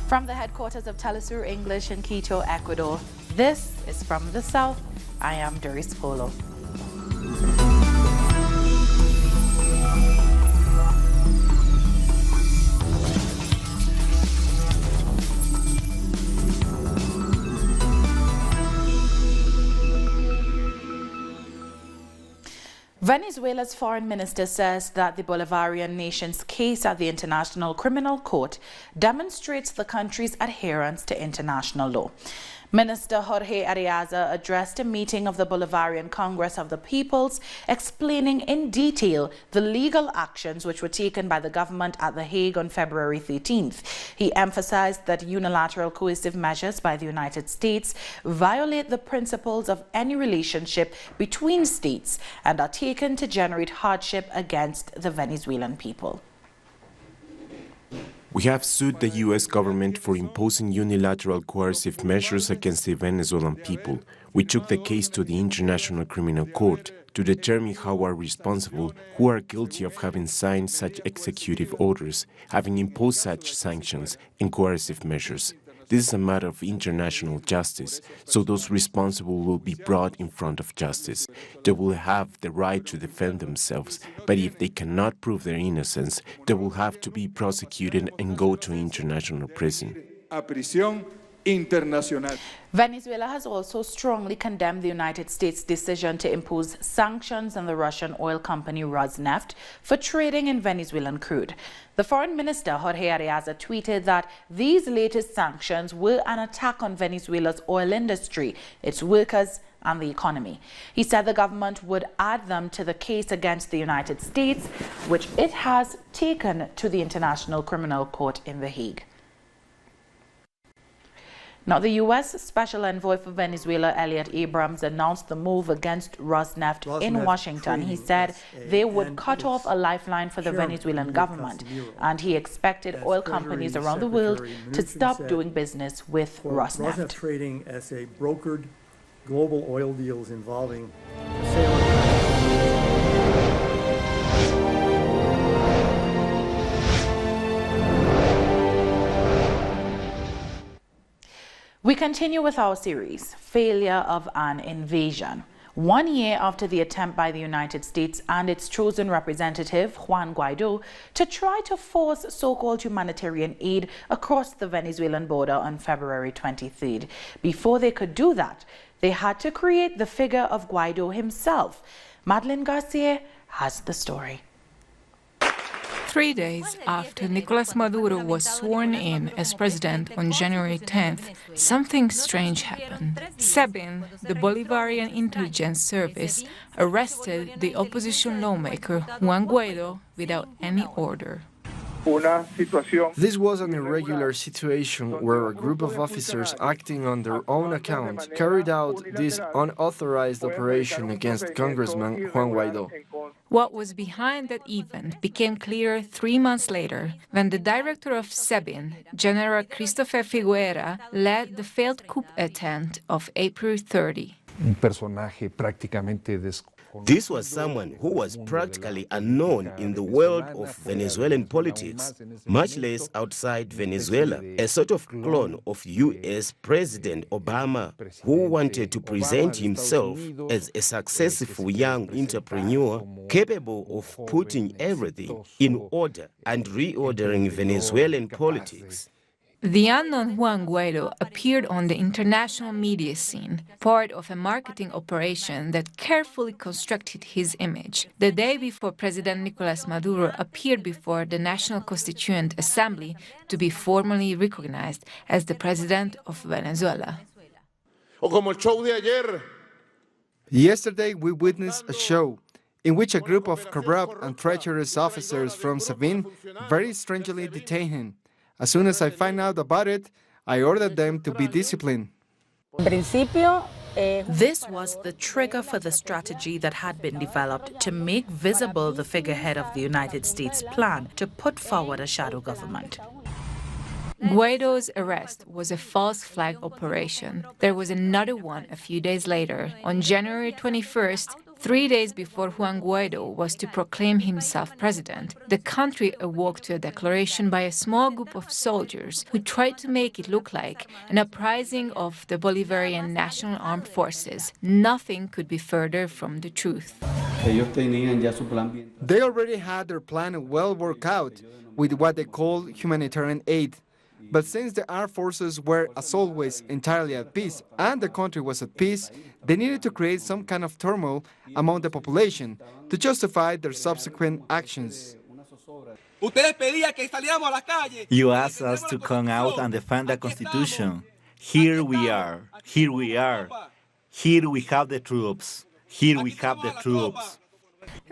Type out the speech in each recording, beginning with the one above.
From the headquarters of Telesur English in Quito, Ecuador, this is From the South. I am Doris Polo. Venezuela's foreign minister says that the Bolivarian nation's case at the International Criminal Court demonstrates the country's adherence to international law. Minister Jorge Arriaza addressed a meeting of the Bolivarian Congress of the Peoples, explaining in detail the legal actions which were taken by the government at The Hague on February 13th. He emphasized that unilateral coercive measures by the United States violate the principles of any relationship between states and are taken to generate hardship against the Venezuelan people. We have sued the U.S. government for imposing unilateral coercive measures against the Venezuelan people. We took the case to the International Criminal Court to determine how are responsible who are guilty of having signed such executive orders, having imposed such sanctions and coercive measures. This is a matter of international justice, so those responsible will be brought in front of justice. They will have the right to defend themselves, but if they cannot prove their innocence, they will have to be prosecuted and go to international prison. Venezuela has also strongly condemned the United States' decision to impose sanctions on the Russian oil company Rosneft for trading in Venezuelan crude. The foreign minister, Jorge Arriaza, tweeted that these latest sanctions were an attack on Venezuela's oil industry, its workers, and the economy. He said the government would add them to the case against the United States, which it has taken to the International Criminal Court in The Hague. Now, the U.S. Special Envoy for Venezuela, Elliot Abrams, announced the move against Rosneft in Washington. He said they would cut off a lifeline for the Venezuelan government, and he expected oil companies around the world to stop doing business with Rosneft. Rosneft trading as a brokered global oil deals involving We continue with our series, Failure of an Invasion. 1 year after the attempt by the United States and its chosen representative, Juan Guaido, to try to force so-called humanitarian aid across the Venezuelan border on February 23rd. Before they could do that, they had to create the figure of Guaido himself. Madeline Garcia has the story. 3 days after Nicolas Maduro was sworn in as president on January 10th, something strange happened. SEBIN, the Bolivarian intelligence service, arrested the opposition lawmaker Juan Guaido without any order. This was an irregular situation where a group of officers acting on their own account carried out this unauthorized operation against Congressman Juan Guaido. What was behind that event became clear 3 months later when the director of SEBIN, General Christopher Figuera, led the failed coup attempt of April 30. This was someone who was practically unknown in the world of Venezuelan politics, much less outside Venezuela, a sort of clone of U.S. President Obama, who wanted to present himself as a successful young entrepreneur capable of putting everything in order and reordering Venezuelan politics. The unknown Juan Guaido appeared on the international media scene, part of a marketing operation that carefully constructed his image. The day before President Nicolas Maduro appeared before the National Constituent Assembly to be formally recognized as the president of Venezuela. Yesterday, we witnessed a show in which a group of corrupt and treacherous officers from SEBIN very strangely detained him. As soon as I find out about it, I ordered them to be disciplined. This was the trigger for the strategy that had been developed to make visible the figurehead of the United States plan to put forward a shadow government. Guaido's arrest was a false flag operation. There was another one a few days later. On January 21st, 3 days before Juan Guaido was to proclaim himself president, the country awoke to a declaration by a small group of soldiers who tried to make it look like an uprising of the Bolivarian National Armed Forces. Nothing could be further from the truth. They already had their plan well worked out with what they call humanitarian aid. But since the armed forces were, as always, entirely at peace, and the country was at peace, they needed to create some kind of turmoil among the population to justify their subsequent actions. You asked us to come out and defend the Constitution. Here we are. Here we are. Here we have the troops. Here we have the troops.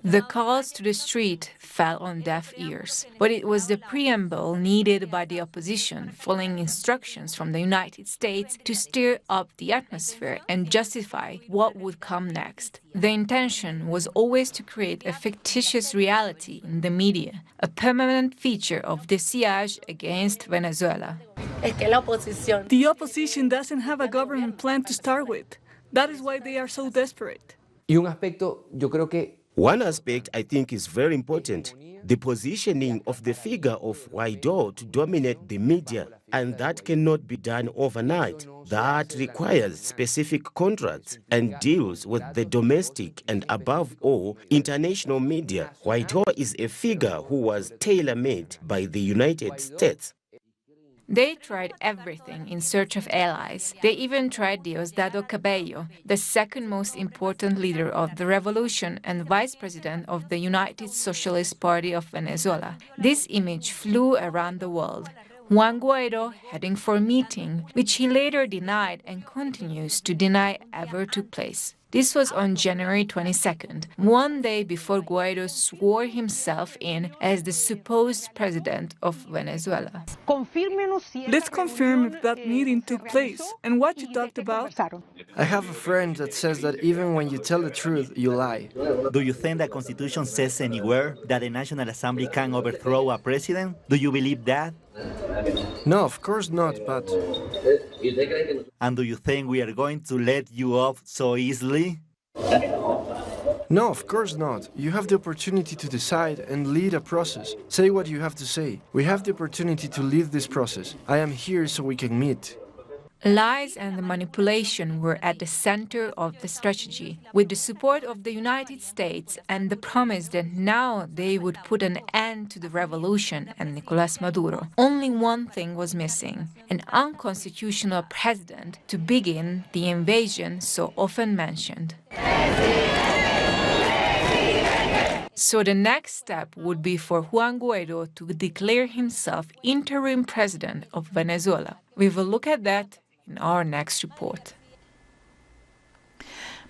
The calls to the street fell on deaf ears, but it was the preamble needed by the opposition, following instructions from the United States to stir up the atmosphere and justify what would come next. The intention was always to create a fictitious reality in the media, a permanent feature of the siege against Venezuela. The opposition doesn't have a government plan to start with. That is why they are so desperate. One aspect I think is very important, the positioning of the figure of Guaido to dominate the media, and that cannot be done overnight. That requires specific contracts and deals with the domestic and, above all, international media. Guaido is a figure who was tailor-made by the United States. They tried everything in search of allies. They even tried Diosdado Cabello, the second most important leader of the revolution and vice president of the United Socialist Party of Venezuela. This image flew around the world. Juan Guaido heading for a meeting, which he later denied and continues to deny ever took place. This was on January 22nd, one day before Guaido swore himself in as the supposed president of Venezuela. Let's confirm if that meeting took place and what you talked about. I have a friend that says that even when you tell the truth, you lie. Do you think the Constitution says anywhere that the National Assembly can overthrow a president? Do you believe that? No, of course not, but... And do you think we are going to let you off so easily? No, of course not. You have the opportunity to decide and lead a process. Say what you have to say. We have the opportunity to lead this process. I am here so we can meet. Lies and the manipulation were at the center of the strategy, with the support of the United States and the promise that now they would put an end to the revolution and Nicolás Maduro. Only one thing was missing, an unconstitutional president to begin the invasion so often mentioned. So the next step would be for Juan Guaido to declare himself interim president of Venezuela. We will look at that in our next report.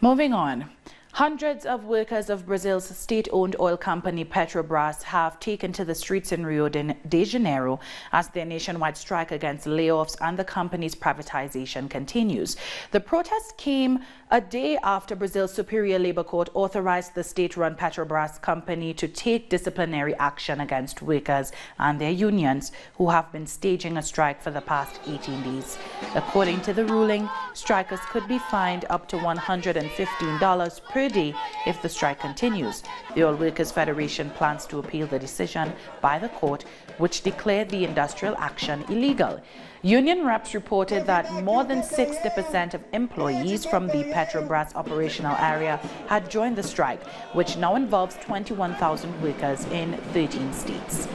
Moving on. Hundreds of workers of Brazil's state-owned oil company Petrobras have taken to the streets in Rio de Janeiro as their nationwide strike against layoffs and the company's privatization continues. The protest came a day after Brazil's Superior Labor Court authorized the state-run Petrobras company to take disciplinary action against workers and their unions who have been staging a strike for the past 18 days. According to the ruling, strikers could be fined up to $115 per day if the strike continues. The Oil Workers Federation plans to appeal the decision by the court, which declared the industrial action illegal. Union reps reported that more than 60% of employees from the Petrobras operational area had joined the strike, which now involves 21,000 workers in 13 states.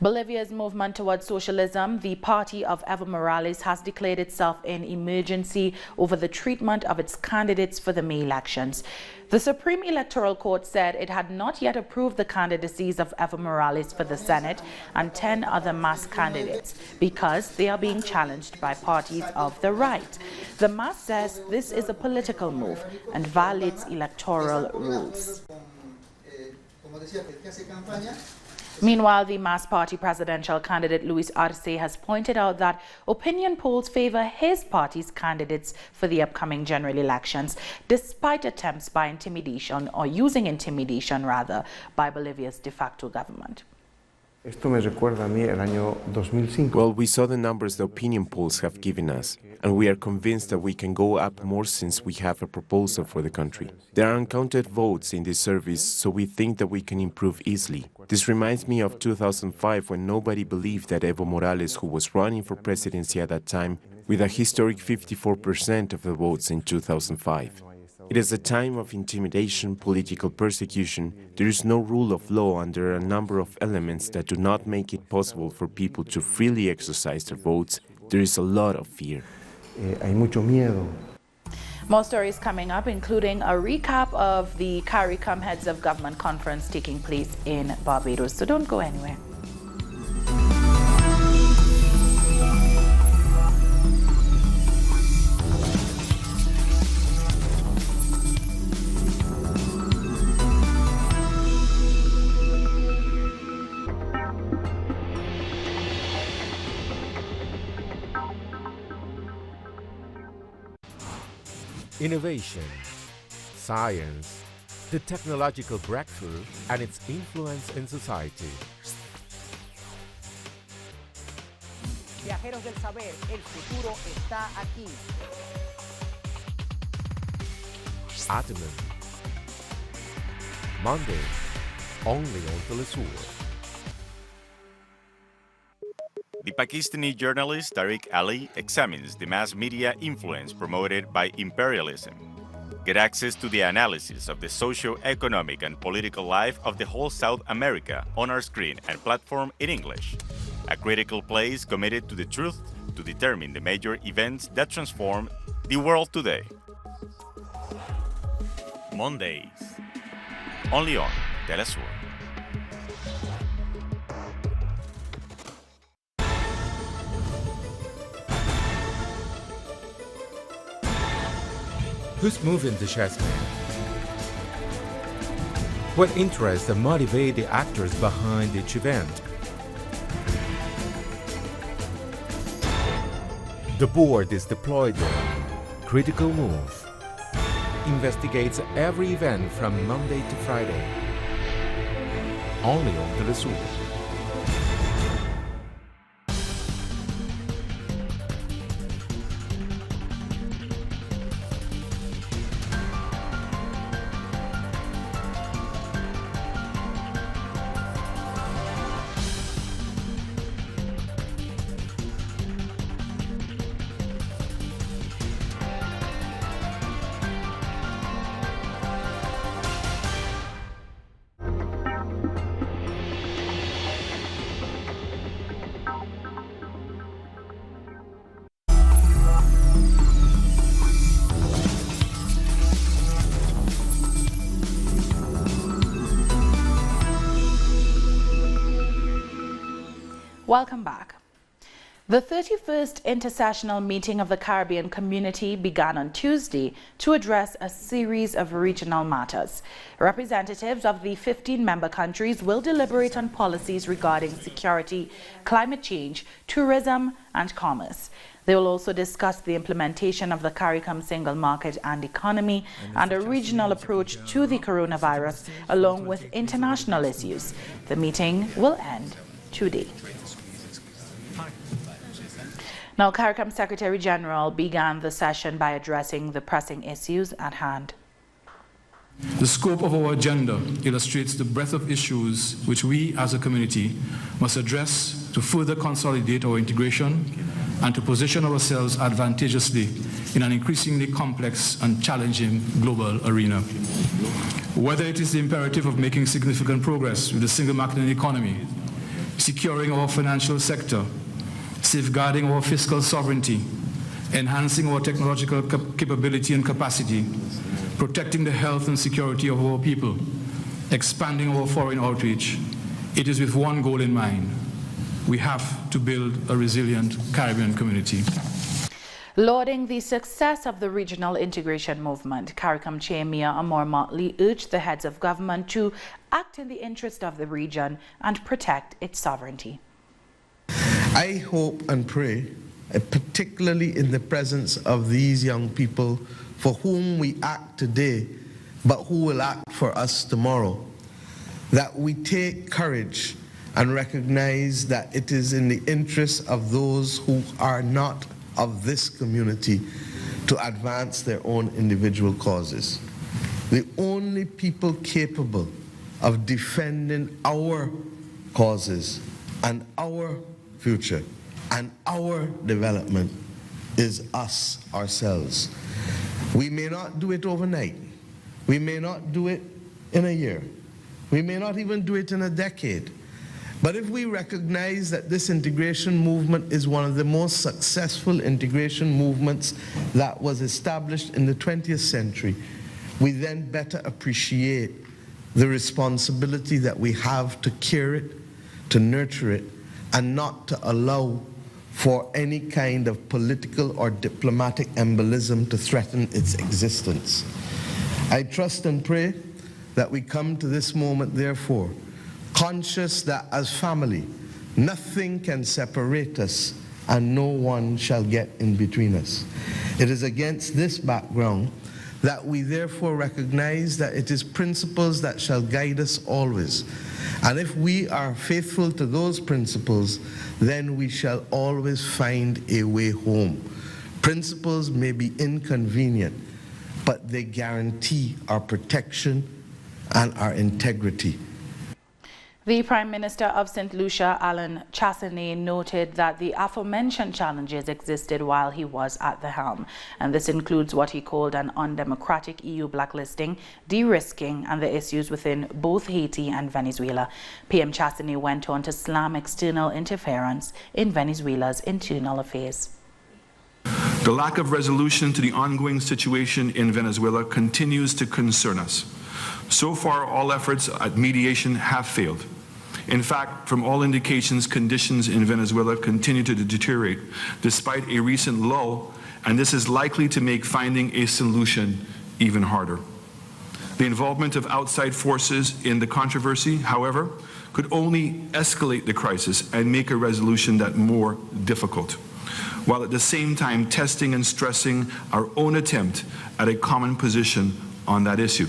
Bolivia's movement towards socialism, the party of Evo Morales, has declared itself in emergency over the treatment of its candidates for the May elections. The Supreme Electoral Court said it had not yet approved the candidacies of Evo Morales for the Senate and 10 other MAS candidates because they are being challenged by parties of the right. The MAS says this is a political move and violates electoral rules. Meanwhile, the MAS party presidential candidate Luis Arce has pointed out that opinion polls favor his party's candidates for the upcoming general elections, despite attempts by intimidation, or using intimidation rather, by Bolivia's de facto government. Well, we saw the numbers the opinion polls have given us, and we are convinced that we can go up more since we have a proposal for the country. There are uncounted votes in this service, so we think that we can improve easily. This reminds me of 2005 when nobody believed that Evo Morales, who was running for presidency at that time, with a historic 54% of the votes in 2005. It is a time of intimidation, political persecution. There is no rule of law, and there are a number of elements that do not make it possible for people to freely exercise their votes. There is a lot of fear. More stories coming up, including a recap of the CARICOM Heads of Government Conference taking place in Barbados. So don't go anywhere. Innovation, science, the technological breakthrough, and its influence in society. Viajeros del saber, el futuro está aquí. Ataman. Monday, only on Telesur. The Pakistani journalist Tariq Ali examines the mass media influence promoted by imperialism. Get access to the analysis of the socio-economic and political life of the whole South America on our screen and platform in English. A critical place committed to the truth to determine the major events that transform the world today. Mondays, only on Telesur. Who's moving the chessmen? What interests and motivate the actors behind each event? The board is deployed there. Critical move. Investigates every event from Monday to Friday. Only on Telesur. Welcome back. The 31st Intersessional Meeting of the Caribbean Community began on Tuesday to address a series of regional matters. Representatives of the 15 member countries will deliberate on policies regarding security, climate change, tourism, and commerce. They will also discuss the implementation of the CARICOM single market and economy and a regional approach to the coronavirus, along with international issues. The meeting will end today. Now, CARICOM Secretary General began the session by addressing the pressing issues at hand. The scope of our agenda illustrates the breadth of issues which we as a community must address to further consolidate our integration and to position ourselves advantageously in an increasingly complex and challenging global arena. Whether it is the imperative of making significant progress with the single market and economy, securing our financial sector, safeguarding our fiscal sovereignty, enhancing our technological capability and capacity, protecting the health and security of our people, expanding our foreign outreach, it is with one goal in mind. We have to build a resilient Caribbean community. Lauding the success of the regional integration movement, CARICOM Chair Mia Amor Motley urged the heads of government to act in the interest of the region and protect its sovereignty. I hope and pray, particularly in the presence of these young people for whom we act today, but who will act for us tomorrow, that we take courage and recognize that it is in the interest of those who are not of this community to advance their own individual causes. The only people capable of defending our causes and our future and our development is us ourselves. We may not do it overnight. We may not do it in a year. We may not even do it in a decade. But if we recognize that this integration movement is one of the most successful integration movements that was established in the 20th century, we then better appreciate the responsibility that we have to care it, to nurture it, and not to allow for any kind of political or diplomatic embolism to threaten its existence. I trust and pray that we come to this moment, therefore, conscious that as family, nothing can separate us and no one shall get in between us. It is against this background that we therefore recognize that it is principles that shall guide us always. And if we are faithful to those principles, then we shall always find a way home. Principles may be inconvenient, but they guarantee our protection and our integrity. The Prime Minister of St. Lucia, Alan Chastanet, noted that the aforementioned challenges existed while he was at the helm, and this includes what he called an undemocratic EU blacklisting, de-risking, and the issues within both Haiti and Venezuela. PM Chastanet went on to slam external interference in Venezuela's internal affairs. The lack of resolution to the ongoing situation in Venezuela continues to concern us. So far, all efforts at mediation have failed. In fact, from all indications, conditions in Venezuela continue to deteriorate despite a recent lull, and this is likely to make finding a solution even harder. The involvement of outside forces in the controversy, however, could only escalate the crisis and make a resolution that more difficult, while at the same time testing and stressing our own attempt at a common position on that issue.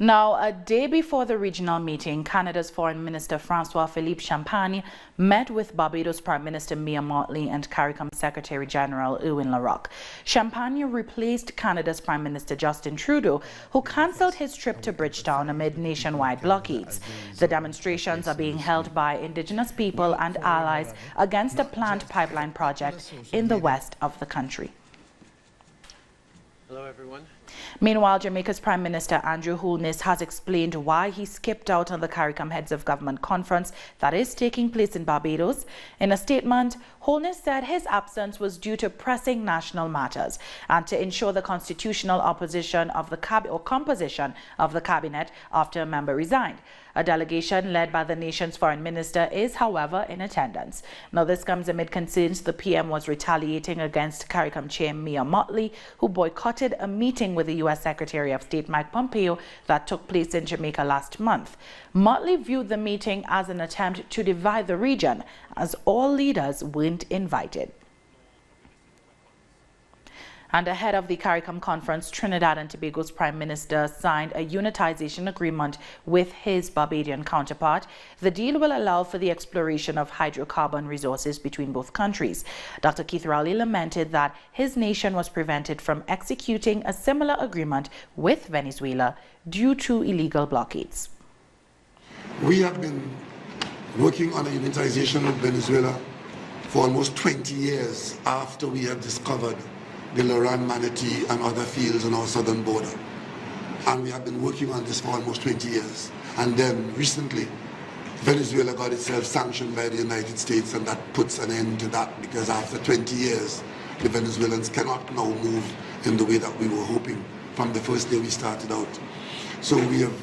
Now, a day before the regional meeting, Canada's Foreign Minister François-Philippe Champagne met with Barbados Prime Minister Mia Mottley and CARICOM Secretary General Erwin Larocque. Champagne replaced Canada's Prime Minister Justin Trudeau, who cancelled his trip to Bridgetown amid nationwide blockades. The demonstrations are being held by Indigenous people and allies against a planned pipeline project in the west of the country. Hello, everyone. Meanwhile, Jamaica's Prime Minister Andrew Holness has explained why he skipped out on the CARICOM Heads of Government conference that is taking place in Barbados. In a statement, Holness said his absence was due to pressing national matters and to ensure the constitutional composition of the cabinet after a member resigned. A delegation led by the nation's foreign minister is, however, in attendance. Now, this comes amid concerns the PM was retaliating against CARICOM chair Mia Mottley, who boycotted a meeting with the U.S. Secretary of State Mike Pompeo that took place in Jamaica last month. Mottley viewed the meeting as an attempt to divide the region, as all leaders weren't invited. And ahead of the CARICOM conference, Trinidad and Tobago's Prime Minister signed a unitization agreement with his Barbadian counterpart. The deal will allow for the exploration of hydrocarbon resources between both countries. Dr. Keith Rowley lamented that his nation was prevented from executing a similar agreement with Venezuela due to illegal blockades. We have been working on a unitization with Venezuela for almost 20 years after we have discovered the Loran Manatee and other fields on our southern border. And we have been working on this for almost 20 years. And then recently, Venezuela got itself sanctioned by the United States, and that puts an end to that, because after 20 years, the Venezuelans cannot now move in the way that we were hoping from the first day we started out. So we have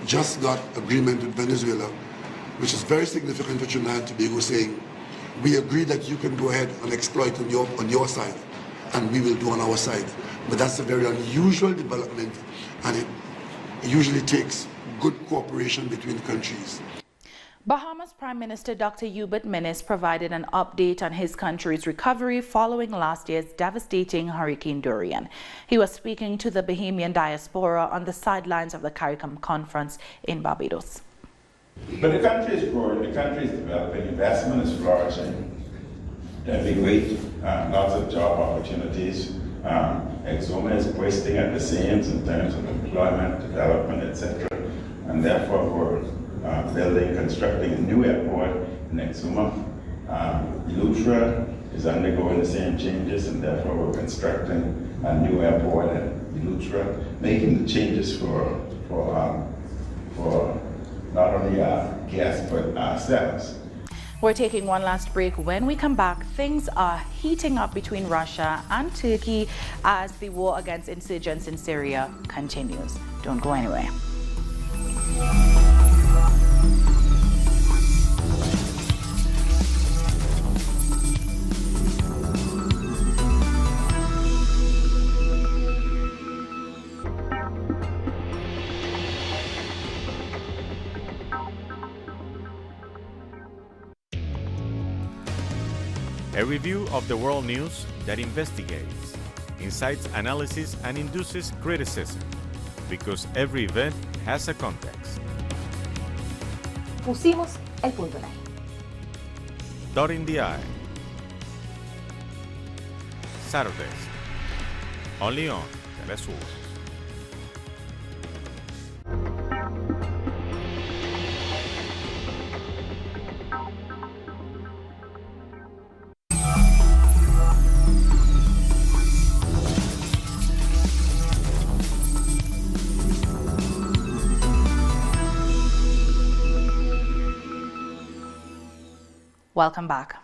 just got agreement with Venezuela, which is very significant for Trinidad and Tobago, saying, we agree that you can go ahead and exploit on your side, and we will do on our side. But that's a very unusual development, and it usually takes good cooperation between countries. Bahamas Prime Minister Dr. Hubert Minnis provided an update on his country's recovery following last year's devastating Hurricane Dorian. He was speaking to the Bahamian diaspora on the sidelines of the CARICOM conference in Barbados. But the country is growing, the country is developing, investment is flourishing. There'll be great, lots of job opportunities. Exuma is bursting at the seams in terms of employment, development, etc. And therefore, we're constructing a new airport in Exuma. Lutra is undergoing the same changes, and therefore we're constructing a new airport at Lutra, making the changes for not only guests but ourselves. We're taking one last break. When we come back, things are heating up between Russia and Turkey as the war against insurgents in Syria continues. Don't go anywhere. A review of the world news that investigates, incites analysis, and induces criticism, because every event has a context. Pusimos el punto en ahí. Dot in the eye. Saturdays, only on Telesur. Welcome back.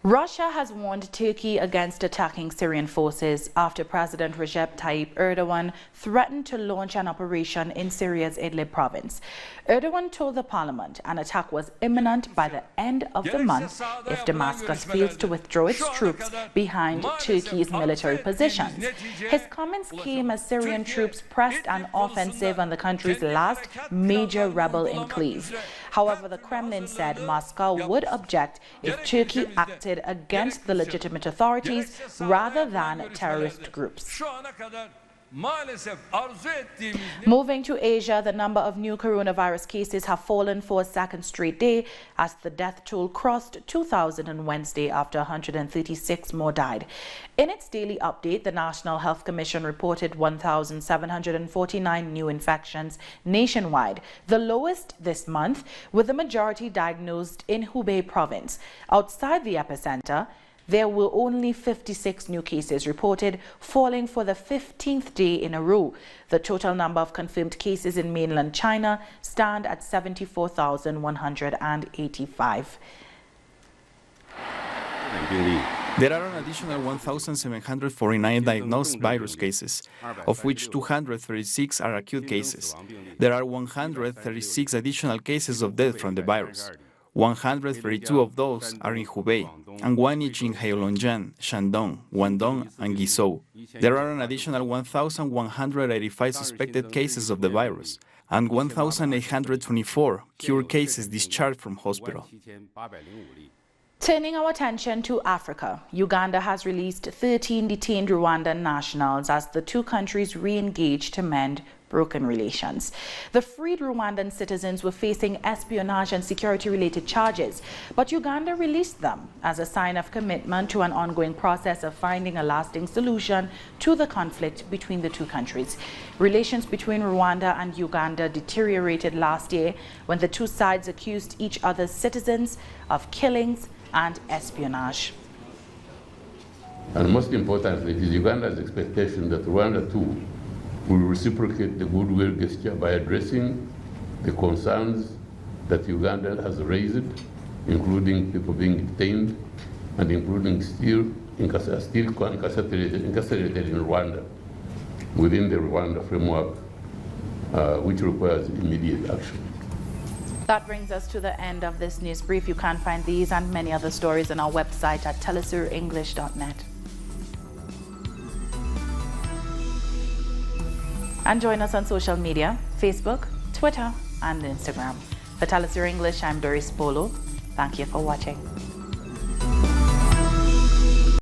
Russia has warned Turkey against attacking Syrian forces after President Recep Tayyip Erdogan threatened to launch an operation in Syria's Idlib province. Erdogan told the parliament an attack was imminent by the end of the month if Damascus fails to withdraw its troops behind Turkey's military positions. His comments came as Syrian troops pressed an offensive on the country's last major rebel enclave. However, the Kremlin said Moscow would object if Turkey acted against the legitimate authorities rather than terrorist groups. Moving to Asia, the number of new coronavirus cases have fallen for a second straight day as the death toll crossed 2,000 on Wednesday after 136 more died. In its daily update, the National Health Commission reported 1,749 new infections nationwide, the lowest this month, with the majority diagnosed in Hubei province. Outside the epicenter, there were only 56 new cases reported, falling for the 15th day in a row. The total number of confirmed cases in mainland China stand at 74,185. There are an additional 1,749 diagnosed virus cases, of which 236 are acute cases. There are 136 additional cases of death from the virus. 132 of those are in Hubei, and one each in Heilongjiang, Shandong, Guangdong, and Guizhou. There are an additional 1,185 suspected cases of the virus, and 1,824 cured cases discharged from hospital. Turning our attention to Africa, Uganda has released 13 detained Rwandan nationals as the two countries re-engage to mend broken relations. The freed Rwandan citizens were facing espionage and security-related charges, but Uganda released them as a sign of commitment to an ongoing process of finding a lasting solution to the conflict between the two countries. Relations between Rwanda and Uganda deteriorated last year when the two sides accused each other's citizens of killings and espionage. And most importantly, it is Uganda's expectation that Rwanda too will reciprocate the goodwill gesture by addressing the concerns that Uganda has raised, including people being detained and including still incarcerated in Rwanda, within the Rwanda framework, which requires immediate action. That brings us to the end of this news brief. You can find these and many other stories on our website at telesurenglish.net. And join us on social media, Facebook, Twitter, and Instagram. For Telesur English, I'm Doris Polo. Thank you for watching.